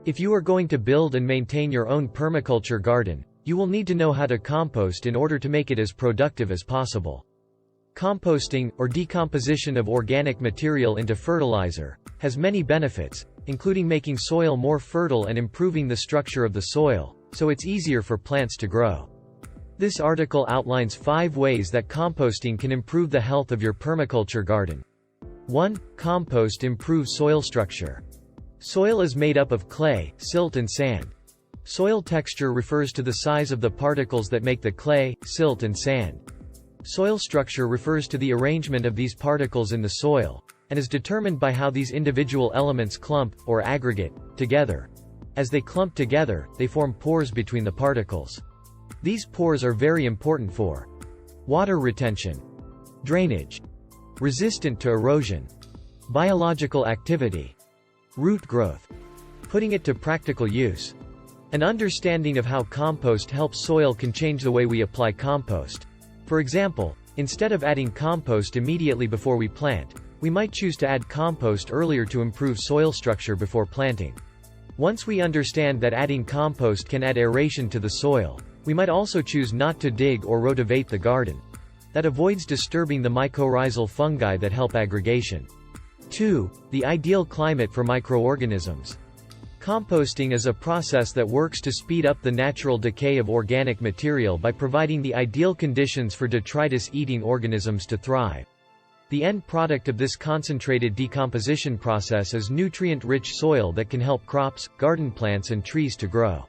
If you are going to build and maintain your own permaculture garden, you will need to know how to compost in order to make it as productive as possible. Composting, or decomposition of organic material into fertilizer, has many benefits, including making soil more fertile and improving the structure of the soil, so it's easier for plants to grow. This article outlines 5 ways that composting can improve the health of your permaculture garden. 1. Compost improves soil structure. Soil is made up of clay, silt and sand. Soil texture refers to the size of the particles that make the clay, silt and sand. Soil structure refers to the arrangement of these particles in the soil, and is determined by how these individual elements clump, or aggregate, together. As they clump together, they form pores between the particles. These pores are very important for water retention, drainage, resistant to erosion, biological activity, root growth. Putting it to practical use. An understanding of how compost helps soil can change the way we apply compost. For example, instead of adding compost immediately before we plant, we might choose to add compost earlier to improve soil structure before planting. Once we understand that adding compost can add aeration to the soil, we might also choose not to dig or rotivate the garden. That avoids disturbing the mycorrhizal fungi that help aggregation. 2. The ideal climate for microorganisms. Composting is a process that works to speed up the natural decay of organic material by providing the ideal conditions for detritus-eating organisms to thrive. The end product of this concentrated decomposition process is nutrient-rich soil that can help crops, garden plants and trees to grow.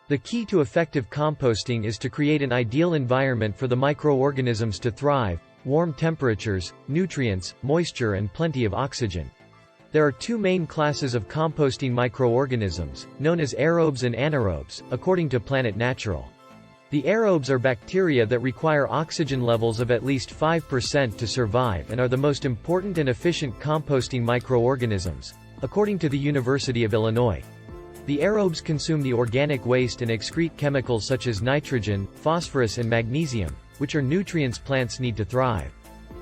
The key to effective composting is to create an ideal environment for the microorganisms to thrive: warm temperatures, nutrients, moisture and plenty of oxygen. There are 2 main classes of composting microorganisms, known as aerobes and anaerobes, according to Planet Natural. The aerobes are bacteria that require oxygen levels of at least 5% to survive and are the most important and efficient composting microorganisms, according to the University of Illinois. The aerobes consume the organic waste and excrete chemicals such as nitrogen, phosphorus and magnesium, which are nutrients plants need to thrive.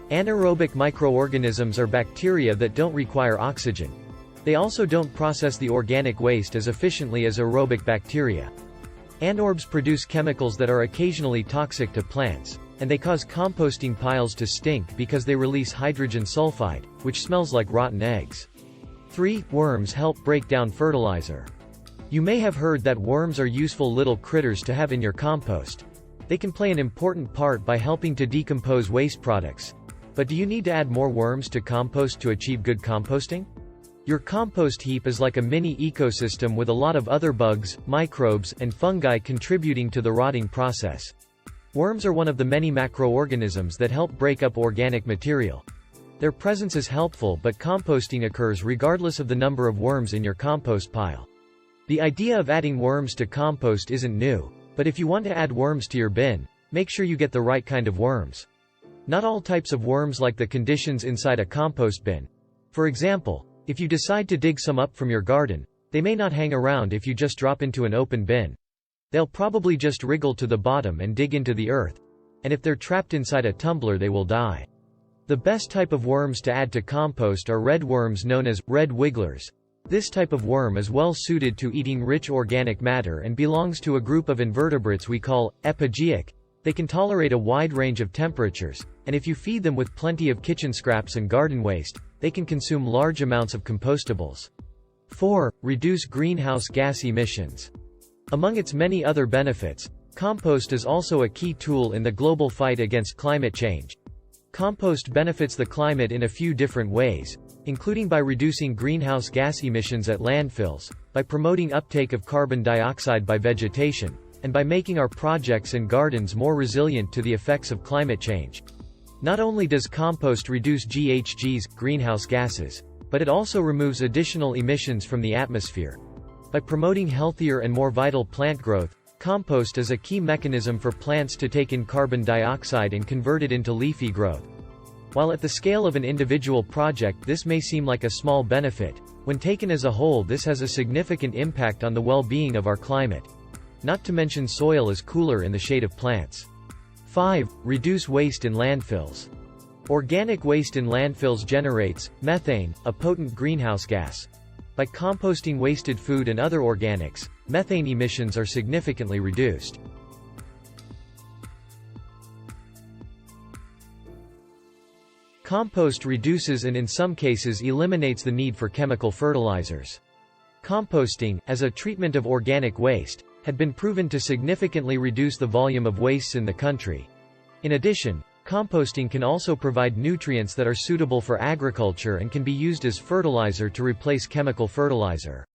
Anaerobic microorganisms are bacteria that don't require oxygen. They also don't process the organic waste as efficiently as aerobic bacteria. Anaerobes produce chemicals that are occasionally toxic to plants, and they cause composting piles to stink because they release hydrogen sulfide, which smells like rotten eggs. 3. Worms help break down fertilizer. You may have heard that worms are useful little critters to have in your compost. They can play an important part by helping to decompose waste products. But do you need to add more worms to compost to achieve good composting? Your compost heap is like a mini ecosystem with a lot of other bugs, microbes, and fungi contributing to the rotting process. Worms are one of the many macroorganisms that help break up organic material. Their presence is helpful, but composting occurs regardless of the number of worms in your compost pile. The idea of adding worms to compost isn't new, but if you want to add worms to your bin, make sure you get the right kind of worms. Not all types of worms like the conditions inside a compost bin. For example, if you decide to dig some up from your garden, they may not hang around if you just drop into an open bin. They'll probably just wriggle to the bottom and dig into the earth, and if they're trapped inside a tumbler they will die. The best type of worms to add to compost are red worms known as red wigglers. This type of worm is well suited to eating rich organic matter and belongs to a group of invertebrates we call epigeic. They can tolerate a wide range of temperatures, and if you feed them with plenty of kitchen scraps and garden waste, they can consume large amounts of compostables. 4. Reduce greenhouse gas emissions. Among its many other benefits, compost is also a key tool in the global fight against climate change. Compost benefits the climate in a few different ways, including by reducing greenhouse gas emissions at landfills, by promoting uptake of carbon dioxide by vegetation, and by making our projects and gardens more resilient to the effects of climate change. Not only does compost reduce GHGs, greenhouse gases, but it also removes additional emissions from the atmosphere. By promoting healthier and more vital plant growth, compost is a key mechanism for plants to take in carbon dioxide and convert it into leafy growth. While at the scale of an individual project this may seem like a small benefit, when taken as a whole this has a significant impact on the well-being of our climate. Not to mention soil is cooler in the shade of plants. 5. Reduce waste in landfills. Organic waste in landfills generates methane, a potent greenhouse gas. By composting wasted food and other organics, methane emissions are significantly reduced. Compost reduces and in some cases eliminates the need for chemical fertilizers. Composting, as a treatment of organic waste, had been proven to significantly reduce the volume of wastes in the country. In addition, composting can also provide nutrients that are suitable for agriculture and can be used as fertilizer to replace chemical fertilizer.